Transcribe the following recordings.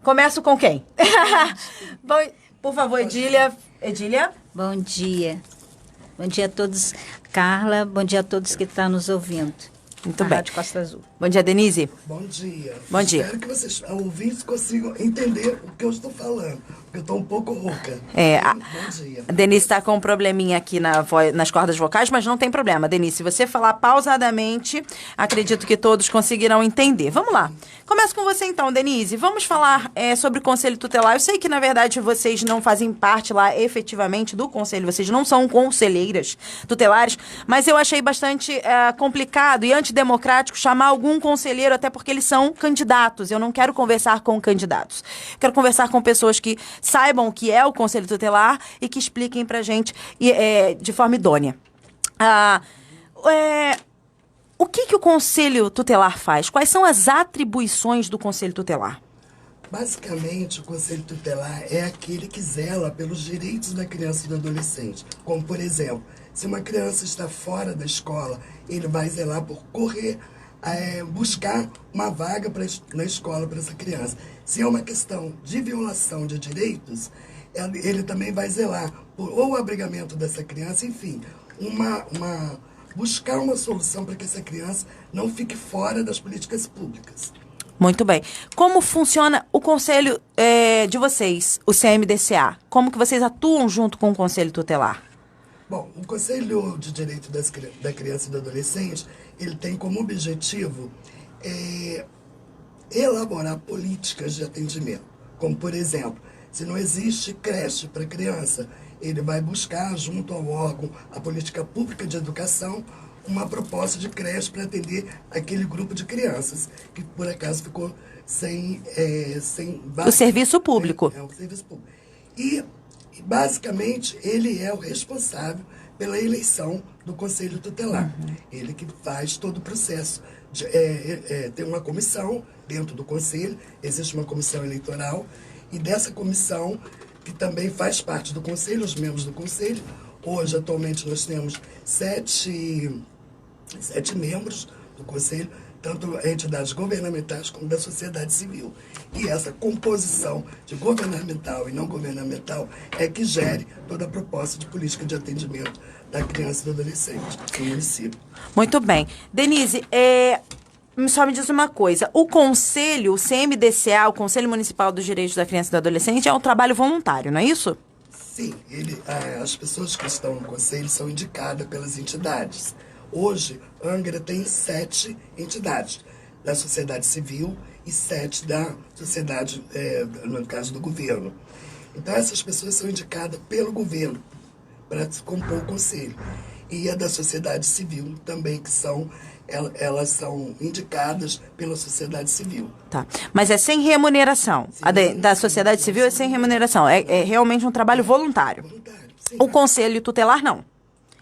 Começo com quem? Bom, por favor, Edília. Edília? Bom dia. Bom dia a todos. Carla, bom dia a todos que estão nos ouvindo. Muito bem. Rádio Costa Azul. Bom dia, Denise. Bom dia. Bom dia. Espero que vocês, ouvintes, consigam entender o que eu estou falando, porque eu estou um pouco rouca. Bom dia. A Denise está com um probleminha aqui nas cordas vocais, mas não tem problema. Denise, se você falar pausadamente, acredito que todos conseguirão entender. Vamos lá. Começo com você então, Denise. Vamos falar sobre o Conselho Tutelar. Eu sei que, na verdade, vocês não fazem parte lá efetivamente do Conselho, vocês não são conselheiras tutelares, mas eu achei bastante complicado e antidemocrático chamar algum conselheiro, até porque eles são candidatos. Eu não quero conversar com candidatos. Quero conversar com pessoas que saibam o que é o Conselho Tutelar e que expliquem pra gente de forma idônea. O que o Conselho Tutelar faz? Quais são as atribuições do Conselho Tutelar? Basicamente, o Conselho Tutelar é aquele que zela pelos direitos da criança e do adolescente. Como, por exemplo, se uma criança está fora da escola, ele vai zelar por buscar uma vaga na escola para essa criança. Se é uma questão de violação de direitos, ele também vai zelar por ou o abrigamento dessa criança, enfim, buscar uma solução para que essa criança não fique fora das políticas públicas. Muito bem. Como funciona o conselho de vocês, o CMDCA? Como que vocês atuam junto com o Conselho Tutelar? Bom, o Conselho de Direito da Criança e do Adolescente, ele tem como objetivo elaborar políticas de atendimento. Como, por exemplo, se não existe creche para criança, ele vai buscar, junto ao órgão, a política pública de educação, uma proposta de creche para atender aquele grupo de crianças que, por acaso, ficou sem o serviço público. O serviço público. E, basicamente, ele é o responsável pela eleição do Conselho Tutelar. Uhum. Ele que faz todo o processo. Tem uma comissão dentro do Conselho, existe uma comissão eleitoral, e dessa comissão, que também faz parte do Conselho, os membros do Conselho, hoje, atualmente, nós temos sete membros do Conselho, tanto entidades governamentais como da sociedade civil. E essa composição de governamental e não governamental é que gere toda a proposta de política de atendimento da criança e do adolescente no município. Muito bem. Denise, só me diz uma coisa. O Conselho, o CMDCA, o Conselho Municipal dos Direitos da Criança e do Adolescente, é um trabalho voluntário, não é isso? Sim. As pessoas que estão no Conselho são indicadas pelas entidades. Hoje, Angra tem 7 entidades da sociedade civil e 7 da sociedade, no caso do governo. Então, essas pessoas são indicadas pelo governo para compor o conselho. E a da sociedade civil também, elas são indicadas pela sociedade civil. Tá. Mas é sem remuneração. A da sociedade civil é sem remuneração. É realmente um trabalho voluntário. Voluntário, sim. O Conselho Tutelar, não.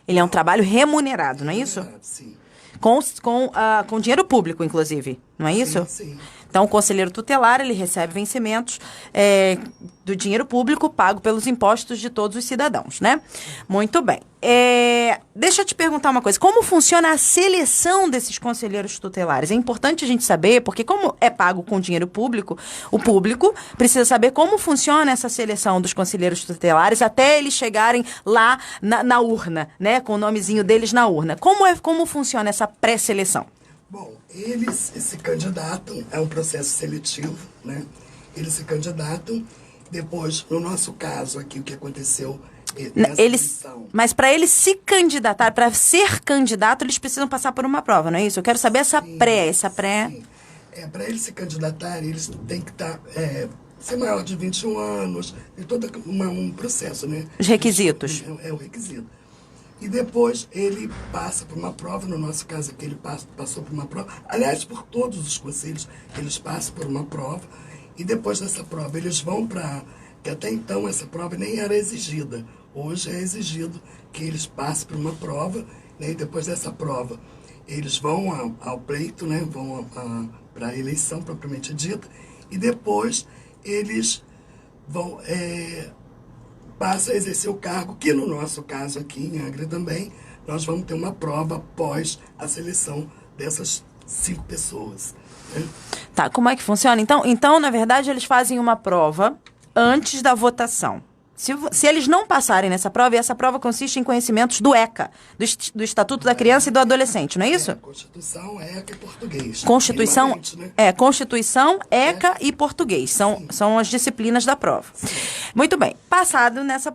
Ele é um trabalho remunerado, não é isso? Sim. Com dinheiro público, inclusive, não é isso? Sim. Então, o conselheiro tutelar, ele recebe vencimentos do dinheiro público pago pelos impostos de todos os cidadãos, né? Muito bem. Deixa eu te perguntar uma coisa. Como funciona a seleção desses conselheiros tutelares? É importante a gente saber, porque como é pago com dinheiro público, o público precisa saber como funciona essa seleção dos conselheiros tutelares até eles chegarem lá na urna, né? Com o nomezinho deles na urna. Como funciona essa pré-seleção? Bom, eles se candidatam, é um processo seletivo, né? Eles se candidatam, depois, no nosso caso aqui, o que aconteceu nessa eleição. Mas para eles se candidatar, para ser candidato, eles precisam passar por uma prova, não é isso? Eu quero saber essa pré. Sim. Para eles se candidatarem, eles têm que ser maior de 21 anos, tem todo um processo, né? Os requisitos. É o requisito. E depois ele passa por uma prova, no nosso caso aqui ele passou por uma prova, aliás, por todos os conselhos, eles passam por uma prova, e depois dessa prova eles vão que até então essa prova nem era exigida, hoje é exigido que eles passem por uma prova, né, e depois dessa prova eles vão ao pleito, né, vão para a eleição propriamente dita, e depois eles vão... passa a exercer o cargo, que no nosso caso aqui em Angra também, nós vamos ter uma prova após a seleção dessas 5 pessoas. né? Tá, como é que funciona? Então, na verdade, eles fazem uma prova antes da votação. Se eles não passarem nessa prova, e essa prova consiste em conhecimentos do ECA, do Estatuto da Criança e do Adolescente, não é isso? Constituição, ECA e português. Constituição, Minimamente, né? Constituição, ECA e português. São as disciplinas da prova. Muito bem.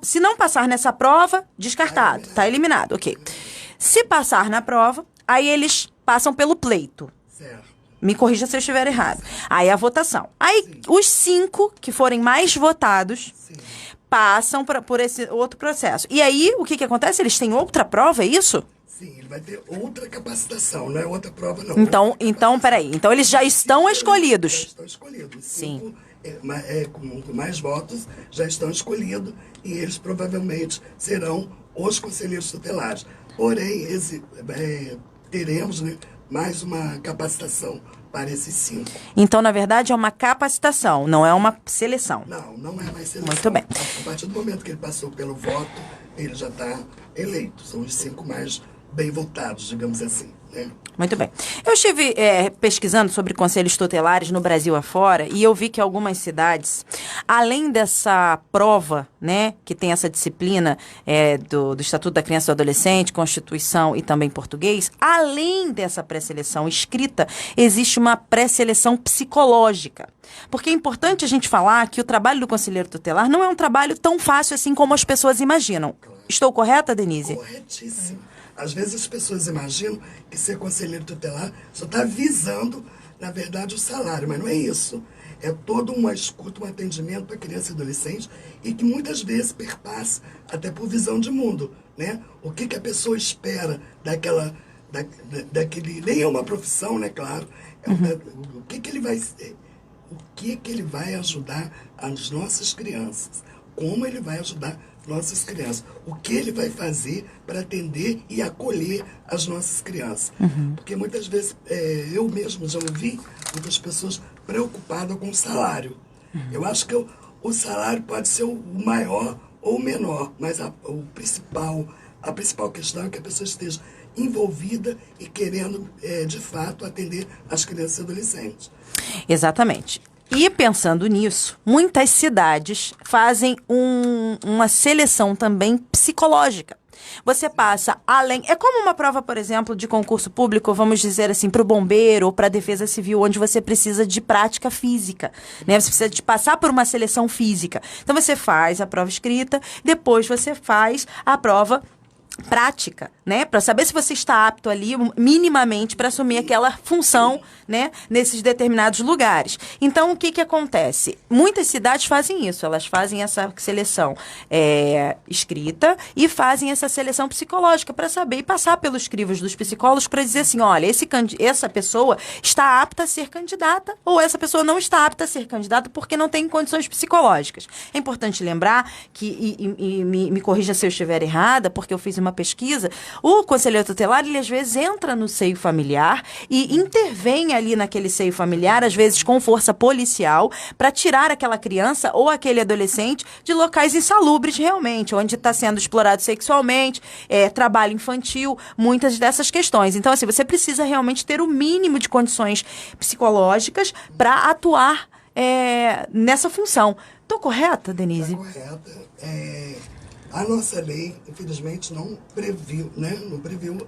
Se não passar nessa prova, descartado. Está eliminado, ok. Se passar na prova, aí eles passam pelo pleito. Certo. Me corrija se eu estiver errado. Aí a votação. Aí os 5 que forem mais votados passam por esse outro processo. E aí, o que acontece? Eles têm outra prova, é isso? Sim, ele vai ter outra capacitação, não é outra prova, não. Então, peraí. Então, eles já estão escolhidos. Já estão escolhidos. Sim. 5 com mais votos já estão escolhidos e eles provavelmente serão os conselheiros tutelares. Porém, teremos, né, mais uma capacitação para esses 5. Então, na verdade, é uma capacitação, não é uma seleção. Não é mais seleção. Muito bem. A partir do momento que ele passou pelo voto, ele já está eleito. São os 5 mais bem votados, digamos assim, né? Muito bem. Eu estive pesquisando sobre conselhos tutelares no Brasil afora e eu vi que algumas cidades, além dessa prova, né, que tem essa disciplina do Estatuto da Criança e do Adolescente, Constituição e também português, além dessa pré-seleção escrita, existe uma pré-seleção psicológica. Porque é importante a gente falar que o trabalho do conselheiro tutelar não é um trabalho tão fácil assim como as pessoas imaginam. Estou correta, Denise? Corretíssimo. Às vezes as pessoas imaginam que ser conselheiro tutelar só está visando, na verdade, o salário, mas não é isso. É todo uma escuta, um atendimento para criança e adolescente e que muitas vezes perpassa até por visão de mundo, né? O que a pessoa espera daquele... Nem é uma profissão, né, claro. O que ele vai ser? O que ele vai ajudar as nossas crianças? Como ele vai ajudar nossas crianças? O que ele vai fazer para atender e acolher as nossas crianças? Porque muitas vezes eu mesmo já ouvi muitas pessoas preocupadas com o salário. Eu acho que o salário pode ser o maior ou o menor, mas a principal questão é que a pessoa esteja envolvida e querendo, de fato, atender as crianças e adolescentes. Exatamente. E pensando nisso, muitas cidades fazem uma seleção também psicológica. Você passa além... É como uma prova, por exemplo, de concurso público, vamos dizer assim, para o bombeiro ou para a defesa civil, onde você precisa de prática física, né? Você precisa de passar por uma seleção física. Então, você faz a prova escrita, depois você faz a prova prática, né, para saber se você está apto ali minimamente para assumir aquela função, né, nesses determinados lugares. Então, o que acontece? Muitas cidades fazem isso, elas fazem essa seleção escrita e fazem essa seleção psicológica para saber e passar pelos crivos dos psicólogos para dizer assim, olha, essa pessoa está apta a ser candidata ou essa pessoa não está apta a ser candidata porque não tem condições psicológicas. É importante lembrar que, me corrija se eu estiver errada, porque eu fiz uma pesquisa, o conselheiro tutelar, ele às vezes entra no seio familiar e intervém ali naquele seio familiar, às vezes com força policial, para tirar aquela criança ou aquele adolescente de locais insalubres realmente, onde está sendo explorado sexualmente, trabalho infantil, muitas dessas questões. Então, assim, você precisa realmente ter o mínimo de condições psicológicas para atuar nessa função. Estou correta, Denise? Está correta. A nossa lei, infelizmente, não previu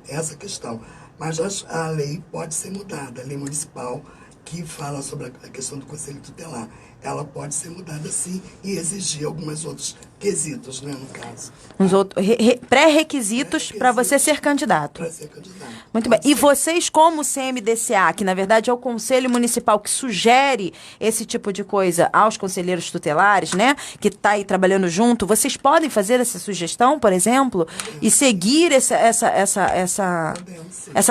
essa questão. Mas a lei pode ser mudada. A lei municipal, que fala sobre a questão do conselho tutelar, ela pode ser mudada sim e exigir alguns outros quesitos, né, no caso. Uns outros pré-requisitos para você ser candidato. Para ser candidato. Muito bem. E vocês, como CMDCA, que na verdade é o Conselho Municipal que sugere esse tipo de coisa aos conselheiros tutelares, né, que está aí trabalhando junto, vocês podem fazer essa sugestão, por exemplo, e seguir essa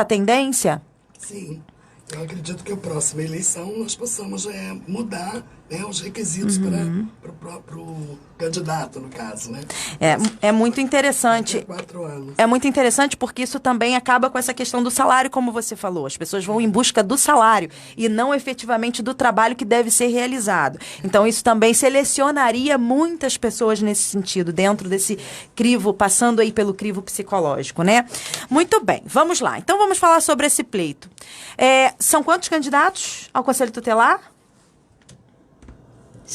tendência? Sim. Eu acredito que a próxima eleição nós possamos mudar, né, os requisitos para o próprio candidato, no caso, né? É muito interessante. 4 anos. É muito interessante porque isso também acaba com essa questão do salário, como você falou. As pessoas vão em busca do salário e não efetivamente do trabalho que deve ser realizado. Então, isso também selecionaria muitas pessoas nesse sentido, dentro desse crivo, passando aí pelo crivo psicológico, né? Muito bem, vamos lá. Então, vamos falar sobre esse pleito. São quantos candidatos ao Conselho Tutelar?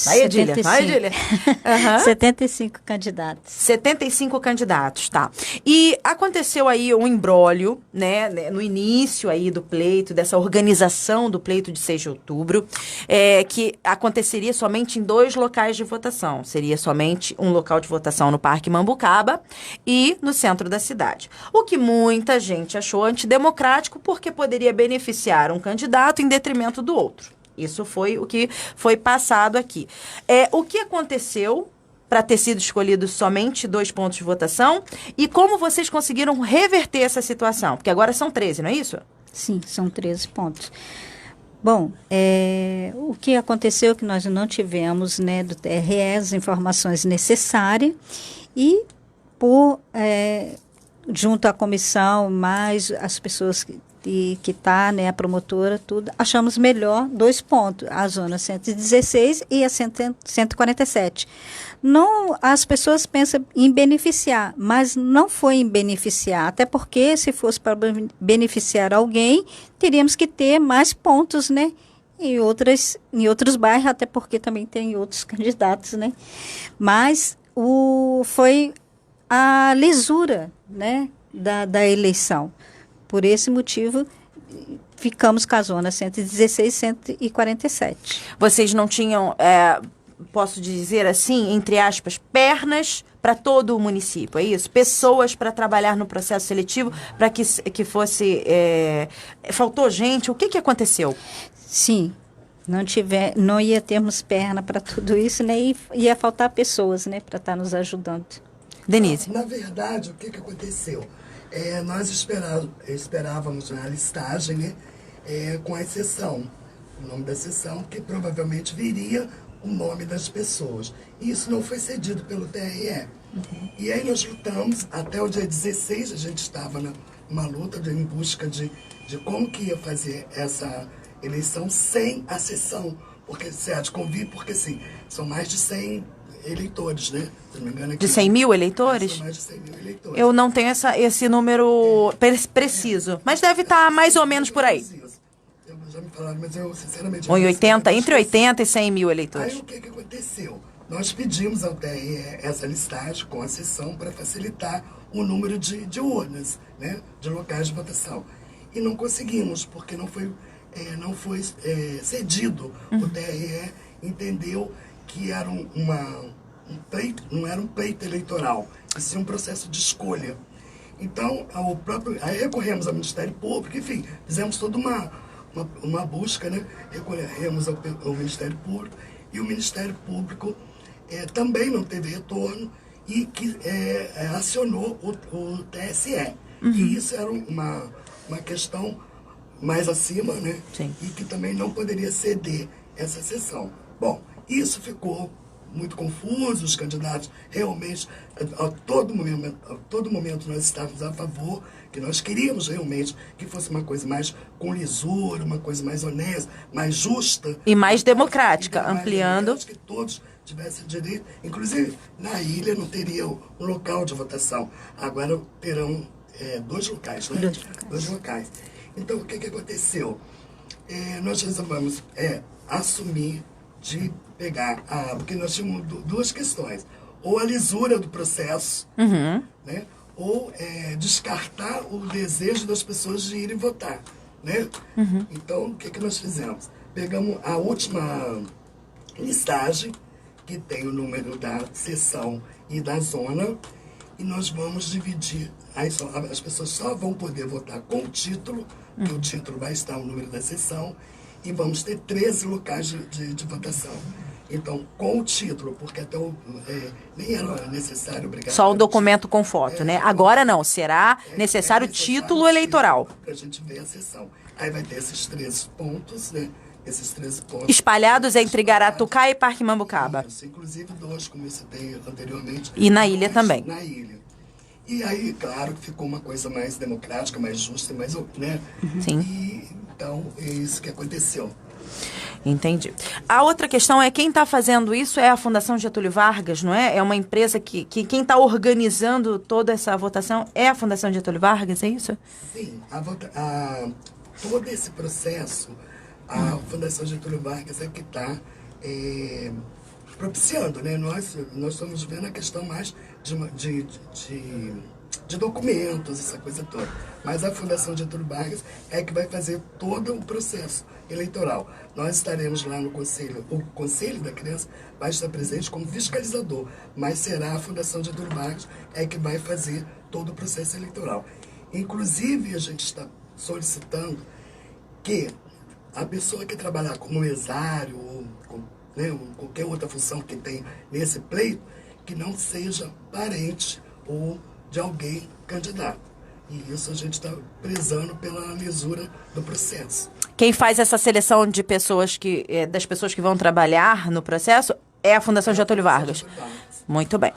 Vai, Edília. 75. Vai, Edília. Aham. 75 candidatos. 75 candidatos, tá. E aconteceu aí um imbróglio, né, no início aí do pleito, dessa organização do pleito de 6 de outubro, que aconteceria somente em 2 locais de votação. Seria somente um local de votação no Parque Mambucaba e no centro da cidade. O que muita gente achou antidemocrático porque poderia beneficiar um candidato em detrimento do outro. Isso foi o que foi passado aqui. O que aconteceu para ter sido escolhidos somente 2 pontos de votação e como vocês conseguiram reverter essa situação? Porque agora são 13, não é isso? Sim, são 13 pontos. Bom, o que aconteceu é que nós não tivemos, né, do TRE as informações necessárias e junto à comissão, mais as pessoas que está, né, a promotora, tudo, achamos melhor 2 pontos, a zona 116 e a 147. Não, as pessoas pensam em beneficiar, mas não foi em beneficiar, até porque se fosse para beneficiar alguém, teríamos que ter mais pontos, né, em outros bairros, até porque também tem outros candidatos, né, mas foi a lisura, né, da eleição. Por esse motivo, ficamos com a zona 116 e 147. Vocês não tinham, posso dizer assim, entre aspas, pernas para todo o município, é isso? Pessoas para trabalhar no processo seletivo, para que fosse... faltou gente? O que aconteceu? Sim, não ia termos perna para tudo isso, né? E ia faltar pessoas, né, para estar nos ajudando. Denise. Na verdade, o que aconteceu? Nós esperávamos na listagem, né, com a exceção, o nome da sessão, que provavelmente viria o nome das pessoas. E isso não foi cedido pelo TRE. E aí nós lutamos, até o dia 16, a gente estava numa luta em busca de como que ia fazer essa eleição sem a sessão, porque se há de convir, porque sim, são mais de 100 eleitores, né? Se não me engano, aqui, de 100 mil eleitores? São mais de 100 mil eleitores. Eu não tenho esse número preciso, mas deve estar mais ou menos por aí. Já me falaram, mas eu sinceramente... Ou em 80, entre 80 e 100 mil eleitores. Aí o que aconteceu? Nós pedimos ao TRE essa listagem com a sessão para facilitar o número de urnas, né? De locais de votação. E não conseguimos, porque não foi cedido. O TRE entendeu que era não era um pleito eleitoral, e sim um processo de escolha. Então, aí recorremos ao Ministério Público, enfim, fizemos toda uma busca, né? Recorremos ao Ministério Público, e o Ministério Público também não teve retorno e que acionou o TSE. E isso era uma questão mais acima, né? Sim. E que também não poderia ceder essa sessão. Bom, isso ficou muito confuso, os candidatos realmente, a todo momento nós estávamos a favor, que nós queríamos realmente que fosse uma coisa mais com lisura, uma coisa mais honesta, mais justa. E mais democrática, ampliando. Que todos tivessem direito. Inclusive, na ilha não teria um local de votação. Agora terão 2 locais, né? 2 locais. Então, o que aconteceu? Nós resolvemos assumir de pegar porque nós tínhamos 2 questões. Ou a lisura do processo, né? Ou descartar o desejo das pessoas de irem votar, né? Então, o que nós fizemos? Pegamos a última listagem, que tem o número da sessão e da zona, e nós vamos dividir. As pessoas só vão poder votar com o título, que o título vai estar o número da sessão, e vamos ter 13 locais de votação. Então, com o título, porque até nem era necessário, obrigado. Só o documento com foto, né? Agora não, será necessário título eleitoral. Para a gente ver a sessão. Aí vai ter esses 13 pontos, né? Esses 13 pontos. Espalhados entre Garatucá e Parque Mambucaba. Isso, inclusive 2, como eu citei anteriormente. E na ilha também. Na ilha. E aí, claro, que ficou uma coisa mais democrática, mais justa, mais, né? Sim. E, então, é isso que aconteceu. Entendi. A outra questão é quem está fazendo isso é a Fundação Getúlio Vargas, não é? É uma empresa que quem está organizando toda essa votação é a Fundação Getúlio Vargas, é isso? Sim. todo esse processo, a Fundação Getúlio Vargas é que está propiciando, né? Nós estamos vendo a questão mais de documentos, essa coisa toda. Mas a Fundação Getúlio Vargas é que vai fazer todo o processo eleitoral. Nós estaremos lá no Conselho, o Conselho da Criança vai estar presente como fiscalizador, mas será a Fundação Getúlio Vargas é que vai fazer todo o processo eleitoral. Inclusive, a gente está solicitando que a pessoa que trabalhar como mesário ou qualquer outra função que tem nesse pleito, que não seja parente ou de alguém candidato. E isso a gente está prezando pela lisura do processo. Quem faz essa seleção de pessoas das pessoas que vão trabalhar no processo é a Fundação Getúlio Vargas. Muito bem.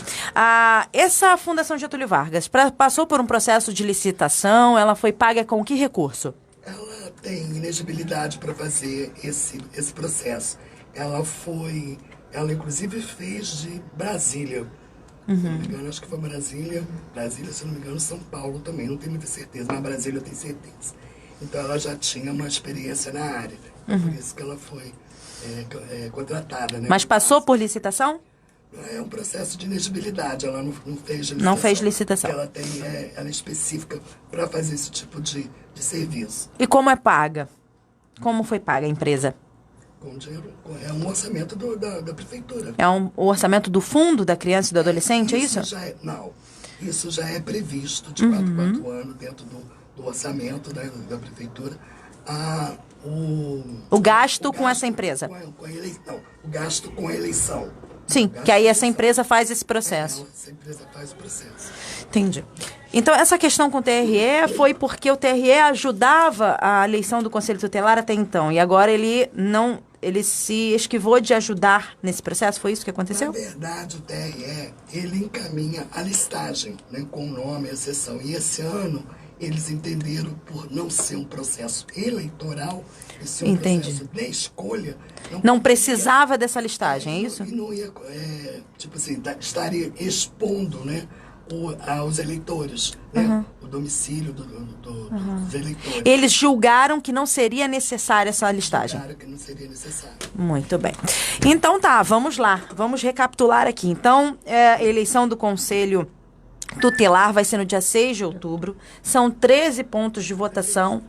Essa Fundação Getúlio Vargas passou por um processo de licitação, ela foi paga com que recurso? Ela tem inegibilidade para fazer esse processo. Ela inclusive fez de Brasília. Se não me engano, acho que foi Brasília, se não me engano, São Paulo também, não tenho muita certeza, mas Brasília eu tenho certeza. Então ela já tinha uma experiência na área, por isso que ela foi contratada. Né? Mas passou por licitação? É um processo de inegibilidade, ela não fez licitação. Não fez licitação. Ela é específica para fazer esse tipo de serviço. E como é paga? Como foi paga a empresa? Com dinheiro, é um orçamento da prefeitura. É o orçamento do fundo da criança e do adolescente, é isso? Isso já é previsto de 4 anos dentro do orçamento da prefeitura. O gasto com essa empresa. O gasto com a eleição. Sim, que aí essa empresa faz esse processo. Essa empresa faz o processo. Entendi. Então, essa questão com o TRE foi porque o TRE ajudava a eleição do Conselho Tutelar até então. E agora ele se esquivou de ajudar nesse processo? Foi isso que aconteceu? Na verdade, o TRE, ele encaminha a listagem, né, com o nome e a sessão. E esse ano, eles entenderam, por não ser um processo eleitoral, e ser um processo de escolha... Não precisava dessa listagem, é isso? E não ia, estaria expondo, né, aos eleitores, né, o domicílio dos eleitores. Eles julgaram que não seria necessária essa listagem. Julgaram que não seria necessário. Muito bem. Então tá, vamos lá. Vamos recapitular aqui. Então, a eleição do Conselho Tutelar vai ser no dia 6 de outubro. São 13 pontos de votação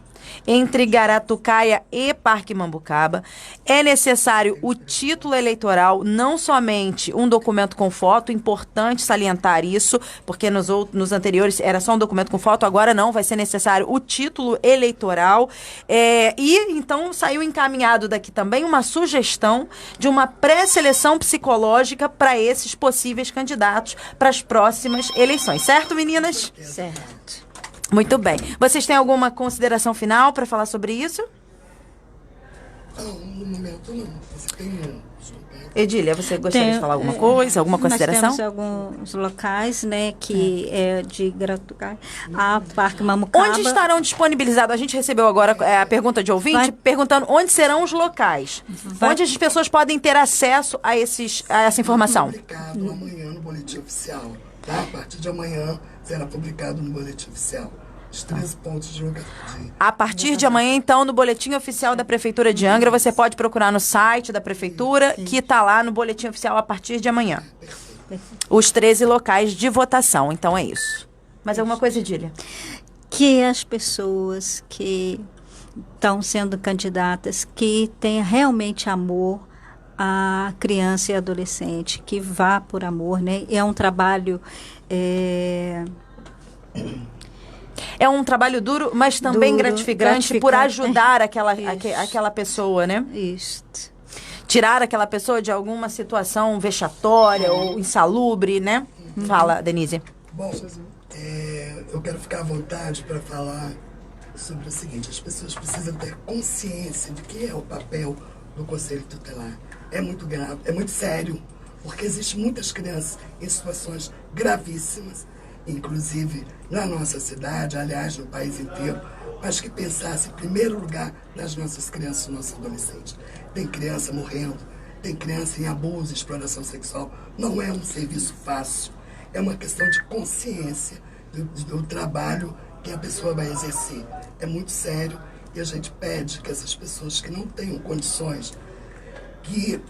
entre Garatucaia e Parque Mambucaba. É necessário o título eleitoral, não somente um documento com foto, importante salientar isso, porque nos anteriores era só um documento com foto, agora não, vai ser necessário o título eleitoral. E então saiu encaminhado daqui também uma sugestão de uma pré-seleção psicológica para esses possíveis candidatos para as próximas eleições. Certo, meninas? Certo. Muito bem. Vocês têm alguma consideração final para falar sobre isso? Não, no momento não. Você tem... Edília, você gostaria de falar alguma coisa, alguma consideração? Nós temos alguns locais, né, que é de Garatucaia, a Parque Mambucaba. Onde estarão disponibilizados? A gente recebeu agora a pergunta de ouvinte, perguntando onde serão os locais. Onde as pessoas podem ter acesso a essa informação? Publicado amanhã no Boletim Oficial. Tá? A partir de amanhã será publicado no Boletim Oficial. Os 13 pontos de locação. A partir de amanhã, então, no Boletim Oficial da Prefeitura de Angra, você pode procurar no site da Prefeitura, que está lá no Boletim Oficial a partir de amanhã. Os 13 locais de votação. Então, é isso. Mais alguma coisa, Edília? Que as pessoas que estão sendo candidatas, que tenham realmente amor à criança e adolescente, que vá por amor, né? É um trabalho... É um trabalho duro, mas também gratificante por ajudar aquela pessoa, né? Isso. Tirar aquela pessoa de alguma situação vexatória ou insalubre, né? Fala, Denise. Bom, eu quero ficar à vontade para falar sobre o seguinte. As pessoas precisam ter consciência de que é o papel do Conselho Tutelar. É muito grave, é muito sério, porque existem muitas crianças em situações gravíssimas, inclusive na nossa cidade, aliás, no país inteiro, mas que pensasse em primeiro lugar nas nossas crianças e nossos adolescentes. Tem criança morrendo, tem criança em abuso, exploração sexual. Não é um serviço fácil, é uma questão de consciência do trabalho que a pessoa vai exercer. É muito sério E a gente pede que essas pessoas que não tenham condições, que,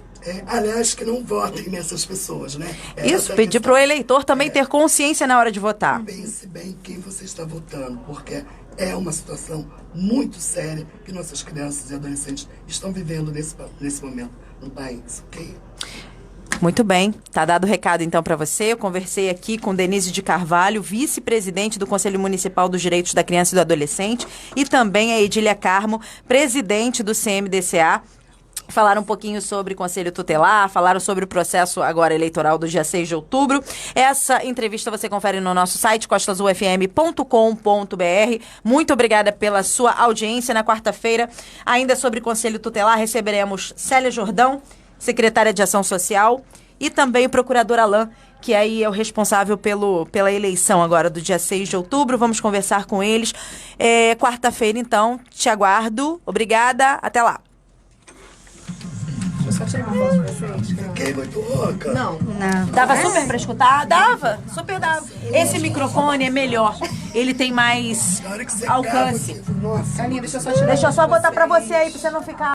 aliás, que não votem nessas pessoas, né? Isso, pedir para o eleitor também ter consciência na hora de votar. Pense bem quem você está votando, porque é uma situação muito séria que nossas crianças e adolescentes estão vivendo nesse momento no país, ok? Muito bem, tá dado o recado então para você. Eu conversei aqui com Denise de Carvalho, vice-presidente do Conselho Municipal dos Direitos da Criança e do Adolescente, e também a Edília Carmo, presidente do CMDCA. Falaram um pouquinho sobre Conselho Tutelar, falaram sobre o processo agora eleitoral do dia 6 de outubro. Essa entrevista você confere no nosso site, costasufm.com.br. Muito obrigada pela sua audiência. Na quarta-feira, ainda sobre Conselho Tutelar, receberemos Célia Jordão, secretária de Ação Social, e também o procurador Alain, que aí é o responsável pela eleição agora do dia 6 de outubro. Vamos conversar com eles. Quarta-feira, então, te aguardo. Obrigada, até lá. Deixa eu só tirar uma foto de vocês. Fiquei muito louca. Não. Dava super pra escutar? Dava, super dava. Esse microfone é melhor. Ele tem mais Na hora que você alcance. acaba, nossa. Aninha, deixa eu só tirar. Deixa eu só botar pra você aí, pra você não ficar...